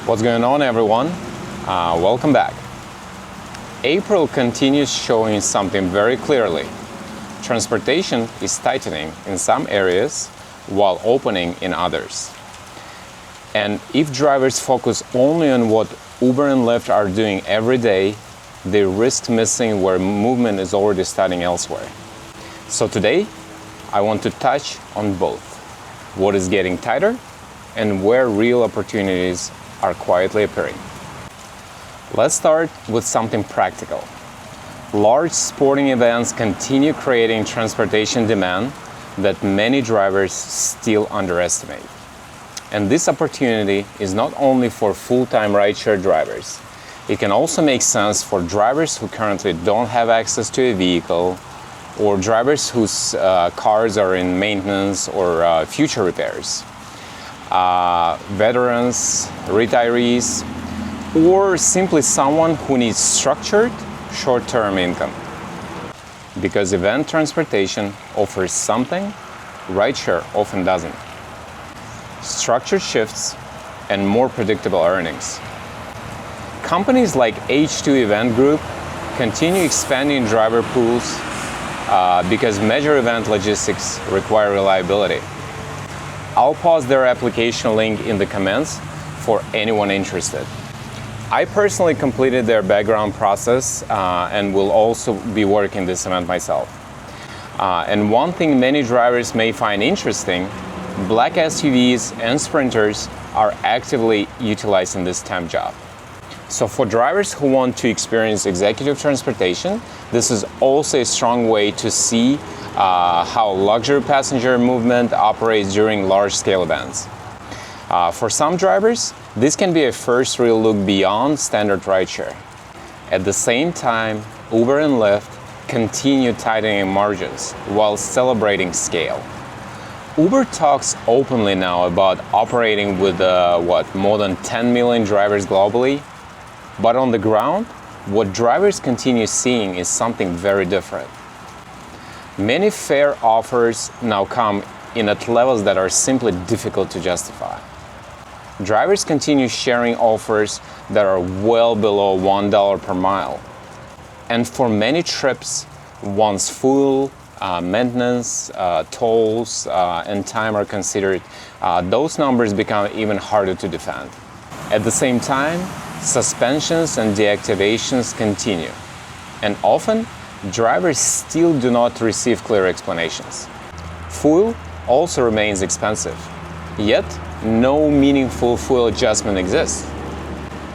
What's going on, everyone? Welcome back. April continues showing something very clearly. Transportation is tightening in some areas while opening in others. And if drivers focus only on what Uber and Lyft are doing every day, they risk missing where movement is already starting elsewhere. So today, I want to touch on both. What is getting tighter and where real opportunities are quietly appearing. Let's start with something practical. Large sporting events continue creating transportation demand that many drivers still underestimate. And this opportunity is not only for full-time rideshare drivers. It can also make sense for drivers who currently don't have access to a vehicle, or drivers whose cars are in maintenance or future repairs. Veterans, retirees, or simply someone who needs structured, short-term income. Because event transportation offers something rideshare often doesn't. Structured shifts and more predictable earnings. Companies like H2 Event Group continue expanding driver pools because major event logistics require reliability. I'll post their application link in the comments for anyone interested. I personally completed their background process and will also be working this event myself. And one thing many drivers may find interesting, black SUVs and sprinters are actively utilizing this temp job. So for drivers who want to experience executive transportation, this is also a strong way to see how luxury passenger movement operates during large-scale events. For some drivers, this can be a first real look beyond standard rideshare. At the same time, Uber and Lyft continue tightening margins while celebrating scale. Uber talks openly now about operating with more than 10 million drivers globally, but on the ground, what drivers continue seeing is something very different. Many fare offers now come in at levels that are simply difficult to justify. Drivers continue sharing offers that are well below $1 per mile. And for many trips, once fuel, maintenance, tolls, and time are considered, those numbers become even harder to defend. At the same time, suspensions and deactivations continue, and often drivers still do not receive clear explanations. Fuel also remains expensive, yet no meaningful fuel adjustment exists.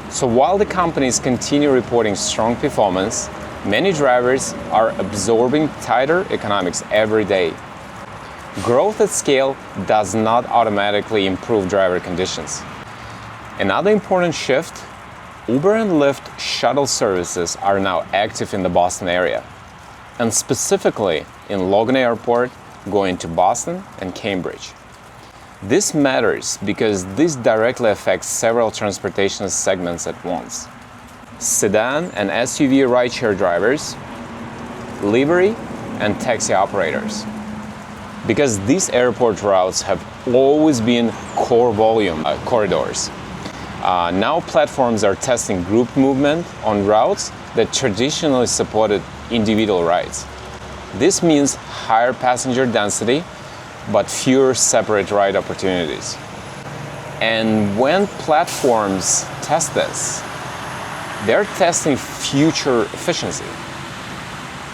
So while the companies continue reporting strong performance, many drivers are absorbing tighter economics every day. Growth at scale does not automatically improve driver conditions. Another important shift, Uber and Lyft shuttle services are now active in the Boston area, and specifically in Logan Airport, going to Boston and Cambridge. This matters because this directly affects several transportation segments at once: sedan and SUV rideshare drivers, livery, and taxi operators. Because these airport routes have always been core volume corridors. Now platforms are testing group movement on routes that traditionally supported individual rides. This means higher passenger density, but fewer separate ride opportunities. And when platforms test this, they're testing future efficiency.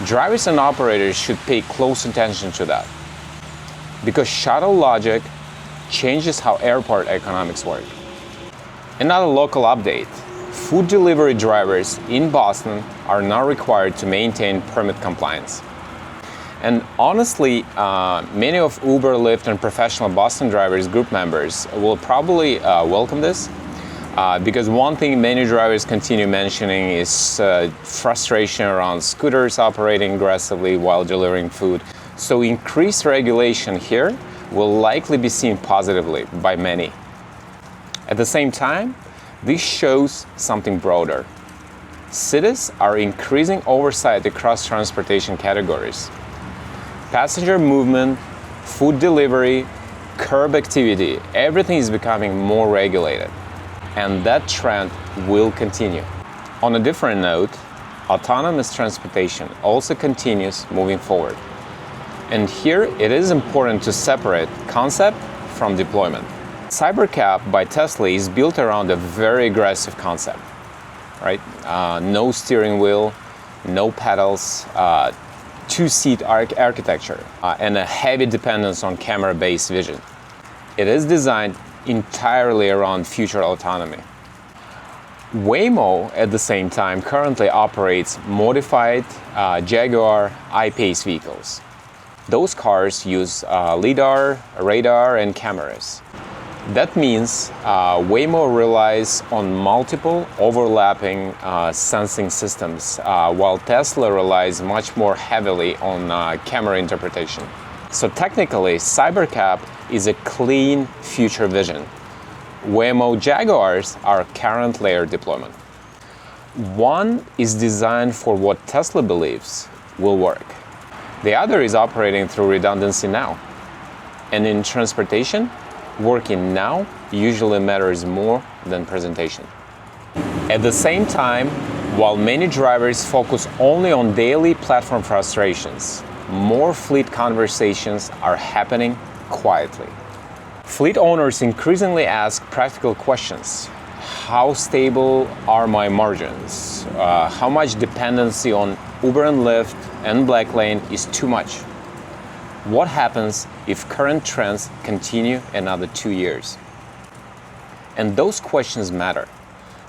Drivers and operators should pay close attention to that, because shuttle logic changes how airport economics work. Another local update: food delivery drivers in Boston are now required to maintain permit compliance. And honestly, many of Uber, Lyft, and professional Boston drivers group members will probably welcome this, because one thing many drivers continue mentioning is frustration around scooters operating aggressively while delivering food. So increased regulation here will likely be seen positively by many. At the same time, this shows something broader. Cities are increasing oversight across transportation categories. Passenger movement, food delivery, curb activity, everything is becoming more regulated. and that trend will continue. On a different note, autonomous transportation also continues moving forward. And here it is important to separate concept from deployment. Cybercab by Tesla is built around a very aggressive concept, right? No steering wheel, no pedals, two-seat architecture, and a heavy dependence on camera-based vision. It is designed entirely around future autonomy. Waymo, at the same time, currently operates modified Jaguar I-Pace vehicles. Those cars use LiDAR, radar, and cameras. That means Waymo relies on multiple overlapping sensing systems, while Tesla relies much more heavily on camera interpretation. So technically, Cybercab is a clean future vision. Waymo Jaguars are current layer deployment. One is designed for what Tesla believes will work. The other is operating through redundancy now. And in transportation, working now usually matters more than presentation. At the same time, while many drivers focus only on daily platform frustrations, more fleet conversations are happening quietly. Fleet owners increasingly ask practical questions. How stable are my margins? How much dependency on Uber and Lyft and Black Lane is too much? What happens if current trends continue another 2 years? And those questions matter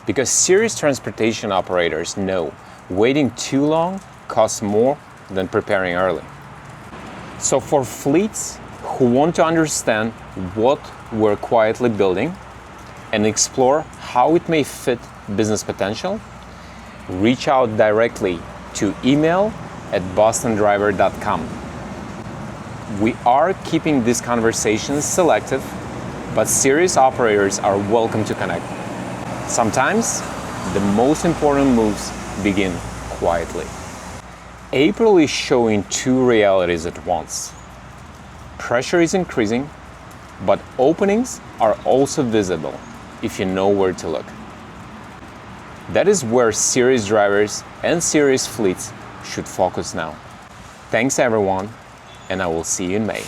because serious transportation operators know waiting too long costs more than preparing early. So for fleets who want to understand what we're quietly building and explore how it may fit business potential, reach out directly to email@bostondriver.com. We are keeping these conversations selective, but serious operators are welcome to connect. Sometimes the most important moves begin quietly. April is showing two realities at once. Pressure is increasing, but openings are also visible if you know where to look. That is where serious drivers and serious fleets should focus now. Thanks everyone, and I will see you in May.